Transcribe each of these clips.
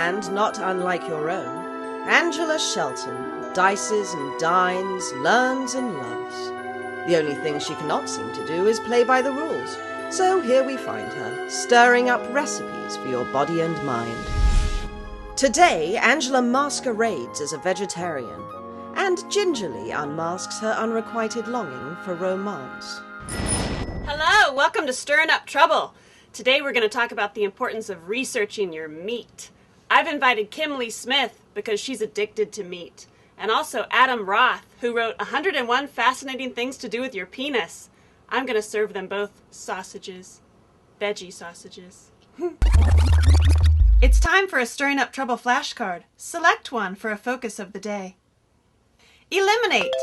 hand not unlike your own, Angela Shelton dices and dines, learns and loves. The only thing she cannot seem to do is play by the rules. So here we find her, stirring up recipes for your body and mind. Today, Angela masquerades as a vegetarian and gingerly unmasks her unrequited longing for romance. Hello, welcome to Stirring Up Trouble. Today we're going to talk about the importance of researching your meat. I've invited Kimleigh Smith because she's addicted to meat, and also Adam Roth, who wrote 101 Fascinating Things to Do with Your Penis. I'm going to serve them both sausages. Veggie sausages. It's time for a Stirring Up Trouble flashcard. Select one for a focus of the day. Eliminate.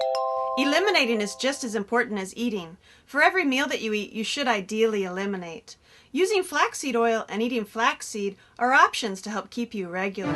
Eliminating is just as important as eating. For every meal that you eat, you should ideally eliminate. Using flaxseed oil and eating flaxseed are options to help keep you regular.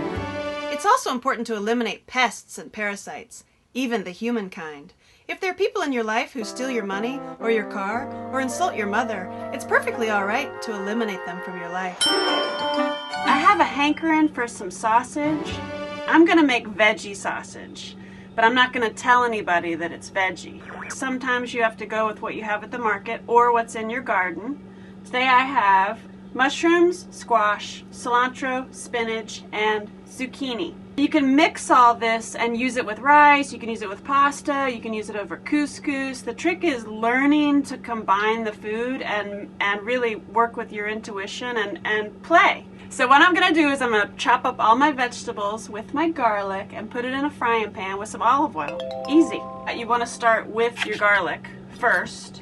It's also important to eliminate pests and parasites, even the human kind. If there are people in your life who steal your money or your car or insult your mother, it's perfectly all right to eliminate them from your life. I have a hankering for some sausage. I'm going to make veggie sausage, but I'm not going to tell anybody that it's veggie. Sometimes you have to go with what you have at the market or what's in your garden. Today I have mushrooms, squash, cilantro, spinach, and zucchini. You can mix all this and use it with rice, you can use it with pasta, you can use it over couscous. The trick is learning to combine the food and really work with your intuition and play. So what I'm going to do is I'm going to chop up all my vegetables with my garlic and put it in a frying pan with some olive oil. Easy. You want to start with your garlic first.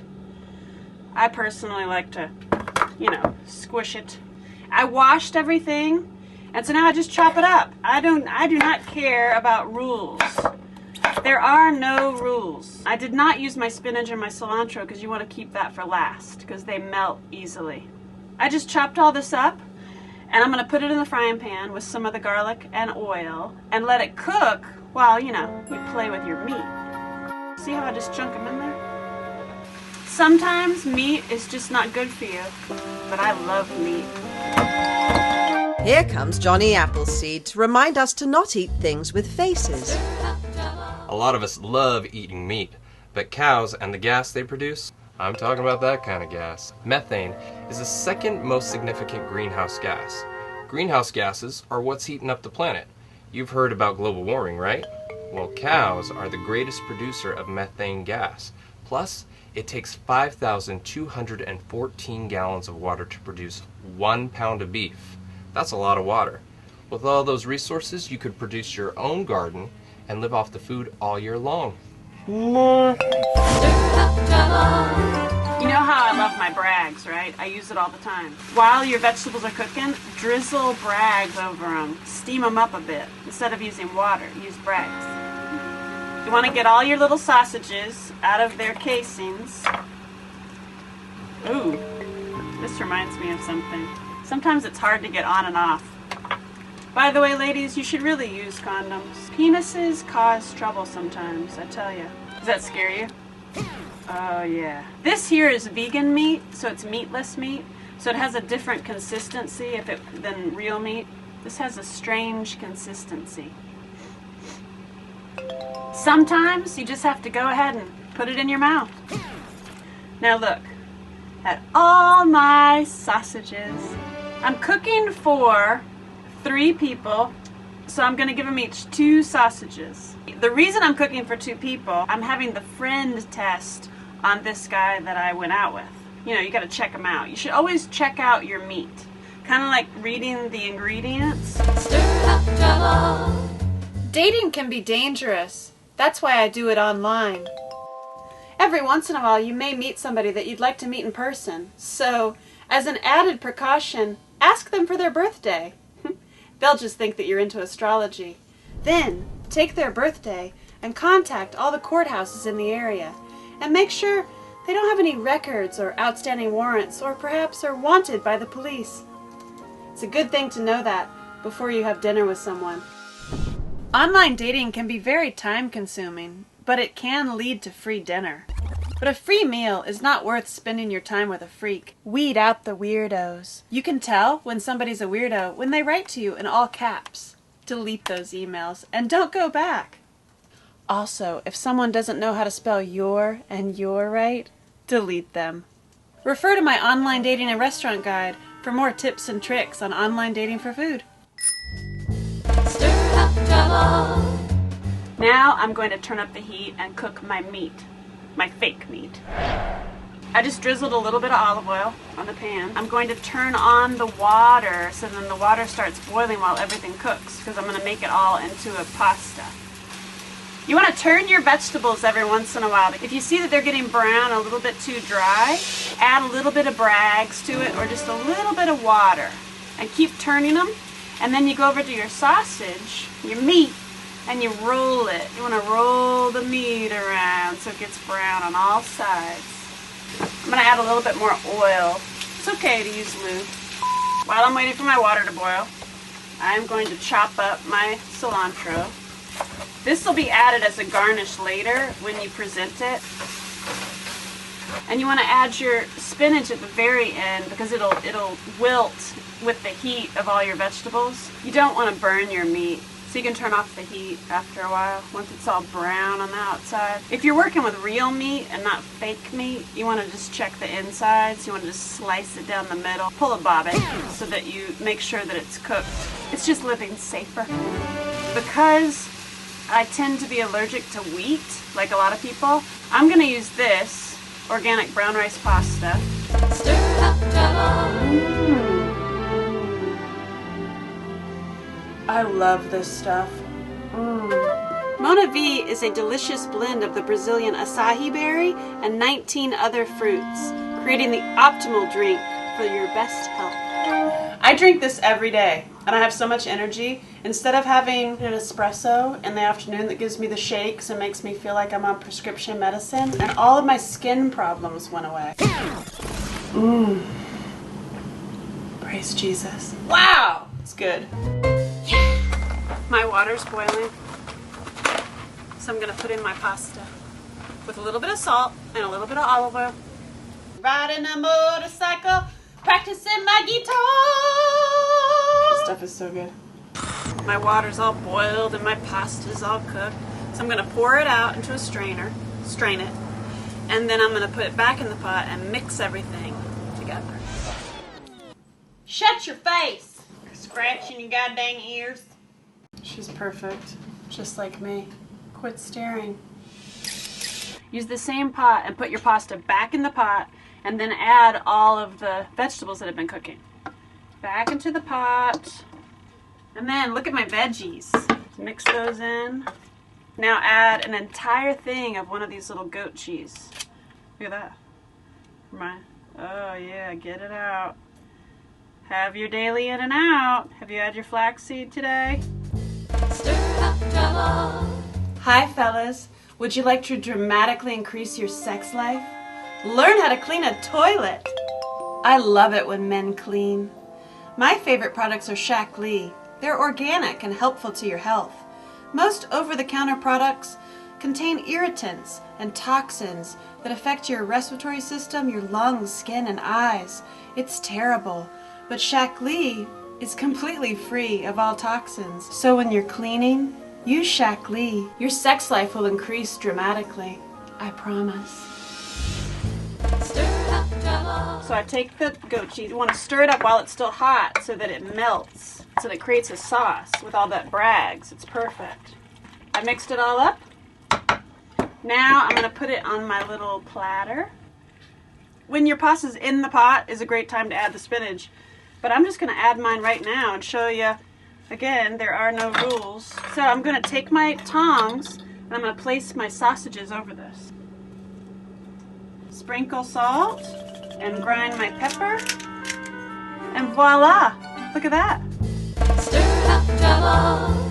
I personally like to, squish it. I washed everything, and so now I just chop it up. I do not care about rules. There are no rules. I did not use my spinach and my cilantro because you want to keep that for last because they melt easily. I just chopped all this up, and I'm going to put it in the frying pan with some of the garlic and oil and let it cook while, you play with your meat. See how I just chunk them in there? Sometimes meat is just not good for you, but I love meat. Here comes Johnny Appleseed to remind us to not eat things with faces. A lot of us love eating meat, but cows and the gas they produce, I'm talking about that kind of gas. Methane is the second most significant greenhouse gas. Greenhouse gases are what's heating up the planet. You've heard about global warming, right? Well, cows are the greatest producer of methane gas. Plus, it takes 5,214 gallons of water to produce 1 pound of beef. That's a lot of water. With all those resources, you could produce your own garden and live off the food all year long. You know how I love my brags, right? I use it all the time. While your vegetables are cooking, drizzle brags over them. Steam them up a bit. Instead of using water, use brags. You want to get all your little sausages out of their casings. Ooh, this reminds me of something. Sometimes it's hard to get on and off. By the way, ladies, you should really use condoms. Penises cause trouble sometimes, I tell you. Does that scare you? Oh, yeah. This here is vegan meat, so it's meatless meat. So it has a different consistency than real meat. This has a strange consistency. Sometimes you just have to go ahead and put it in your mouth. Now look at all my sausages. I'm cooking for 3 people, so I'm going to give them each 2 sausages. The reason I'm cooking for 2 people, I'm having the friend test on this guy that I went out with. You got to check him out. You should always check out your meat. Kind of like reading the ingredients. Stir up trouble. Dating can be dangerous. That's why I do it online. Every once in a while you may meet somebody that you'd like to meet in person. So, as an added precaution, ask them for their birthday. They'll just think that you're into astrology. Then, take their birthday and contact all the courthouses in the area and make sure they don't have any records or outstanding warrants or perhaps are wanted by the police. It's a good thing to know that before you have dinner with someone. Online dating can be very time-consuming, but it can lead to free dinner. But a free meal is not worth spending your time with a freak. Weed out the weirdos. You can tell when somebody's a weirdo when they write to you in all caps. Delete those emails and don't go back. Also, if someone doesn't know how to spell your and your right, delete them. Refer to my online dating and restaurant guide for more tips and tricks on online dating for food. Stir up trouble. Now I'm going to turn up the heat and cook my meat. My fake meat. I just drizzled a little bit of olive oil on the pan. I'm going to turn on the water so then the water starts boiling while everything cooks because I'm going to make it all into a pasta. You want to turn your vegetables every once in a while. If you see that they're getting brown, a little bit too dry, add a little bit of Bragg's to it or just a little bit of water and keep turning them. And then you go over to your sausage, your meat, and you roll it. You want to roll the meat around so it gets brown on all sides. I'm going to add a little bit more oil. It's okay to use lube. While I'm waiting for my water to boil, I'm going to chop up my cilantro. This will be added as a garnish later when you present it. And you want to add your spinach at the very end because it'll wilt with the heat of all your vegetables. You don't want to burn your meat. So you can turn off the heat after a while, once it's all brown on the outside. If you're working with real meat and not fake meat, you want to just check the insides. You want to just slice it down the middle, pull a bobbin so that you make sure that it's cooked. It's just living safer. Because I tend to be allergic to wheat, like a lot of people, I'm going to use this organic brown rice pasta. Stir up trouble. I love this stuff. Mona V is a delicious blend of the Brazilian acai berry and 19 other fruits, creating the optimal drink for your best health. I drink this every day, and I have so much energy. Instead of having an espresso in the afternoon that gives me the shakes and makes me feel like I'm on prescription medicine, and all of my skin problems went away. Praise Jesus. Wow! It's good. My water's boiling, so I'm going to put in my pasta with a little bit of salt and a little bit of olive oil. Riding a motorcycle, practicing my guitar. This stuff is so good. My water's all boiled and my pasta's all cooked, so I'm going to pour it out into a strainer, strain it, and then I'm going to put it back in the pot and mix everything together. Shut your face! Scratching your goddamn ears. She's perfect, just like me. Quit staring. Use the same pot and put your pasta back in the pot and then add all of the vegetables that have been cooking. Back into the pot. And then look at my veggies. Mix those in. Now add an entire thing of one of these little goat cheese. Look at that. Oh yeah, get it out. Have your daily in and out. Have you had your flaxseed today? Stir up trouble. Hi fellas, would you like to dramatically increase your sex life? Learn how to clean a toilet. I love it when men clean. My favorite products are Shaq-Lee. They're organic and helpful to your health. Most over-the-counter products contain irritants and toxins that affect your respiratory system, your lungs, skin, and eyes. It's terrible, but Shaq-Lee is completely free of all toxins. So when you're cleaning, use Shaq-Lee. Your sex life will increase dramatically. I promise. Stir up trouble. So I take the goat cheese. You want to stir it up while it's still hot so that it melts. So that it creates a sauce with all that Bragg's. It's perfect. I mixed it all up. Now I'm going to put it on my little platter. When your pasta's in the pot is a great time to add the spinach. But I'm just going to add mine right now and show you, again, there are no rules. So I'm going to take my tongs and I'm going to place my sausages over this. Sprinkle salt and grind my pepper. And voila! Look at that. Stir up trouble.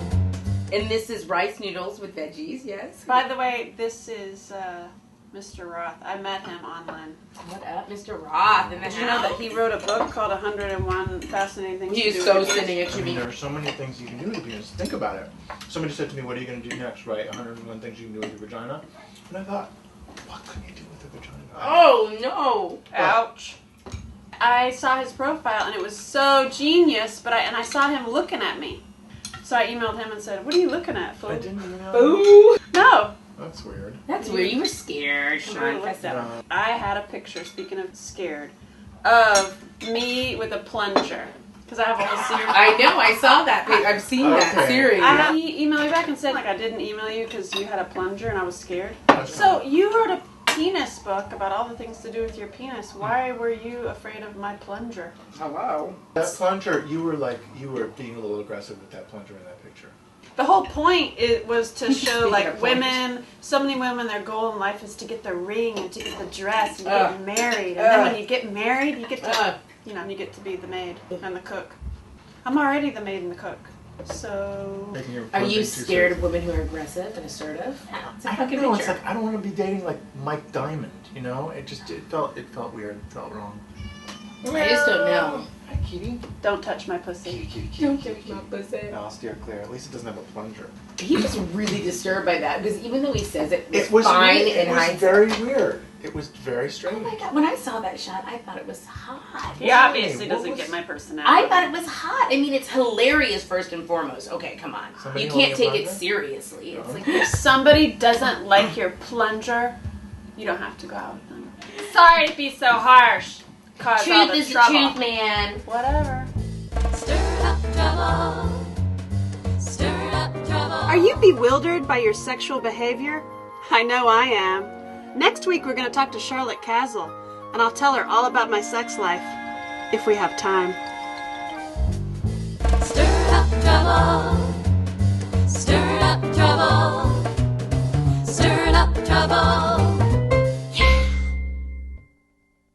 And this is rice noodles with veggies, yes? By the way, this is Mr. Roth. I met him online. What up, Mr. Roth? In the Did you know that he wrote a book called 101 Fascinating Things He to is Do so with Penis? sending it to me. There are so many things you can do with your penis. Think about it. Somebody said to me, what are you going to do next? Write 101 things you can do with your vagina. And I thought, What could you do with a vagina? Oh no! Ouch. I saw his profile and it was so genius, but I saw him looking at me. So I emailed him and said, "What are you looking at, fool?" I didn't know. Boo! No. That's weird. That's weird. You were scared. Come Sure on, looked fess at up. him. I had a picture, speaking of scared, of me with a plunger. Because I have a whole series. I know. I saw that. I've seen that Okay. series. He emailed me back and said, like, I didn't email you because you had a plunger and I was scared. That's So you wrote a penis book about all the things to do with your penis. Why were you afraid of my plunger? Hello. That plunger, you were being a little aggressive with that plunger in that picture. The whole point was to show, Speaking like, of points. women, so many women, their goal in life is to get the ring and to get the dress and Ugh. get married. And then Ugh. when you get married, you get to, Ugh. you get to be the maid and the cook. I'm already the maid and the cook. So, Making your Are plunger you too scared serious. of women who are aggressive and assertive? It's a I fucking don't know. It's picture. like I don't want to be dating like Mike Diamond. You know, it felt weird. It felt wrong. I just don't know. Hi, Kitty. don't touch my pussy. Don't touch my pussy. No, I'll steer clear. At least it doesn't have a plunger. He was really disturbed by that because even though he says it was, It fine weird. in It was hindsight. very weird. It was very Oh strange. my god! When I saw that shot, I thought it was hot. He obviously What doesn't was- get my personality. I thought it was hot. I mean, it's hilarious first and foremost. Okay, come on. Somebody You can't holding a take it plunger? seriously. It's No. like If somebody doesn't like your plunger, you don't have to go out with them. Sorry to be so harsh. Cause all truth the is the trouble. truth, man. Whatever. Stir up trouble. Stir up trouble. Are you bewildered by your sexual behavior? I know I am. Next week we're going to talk to Charlotte Castle, and I'll tell her all about my sex life, if we have time. Stir up trouble. Stir up trouble. Stir up trouble.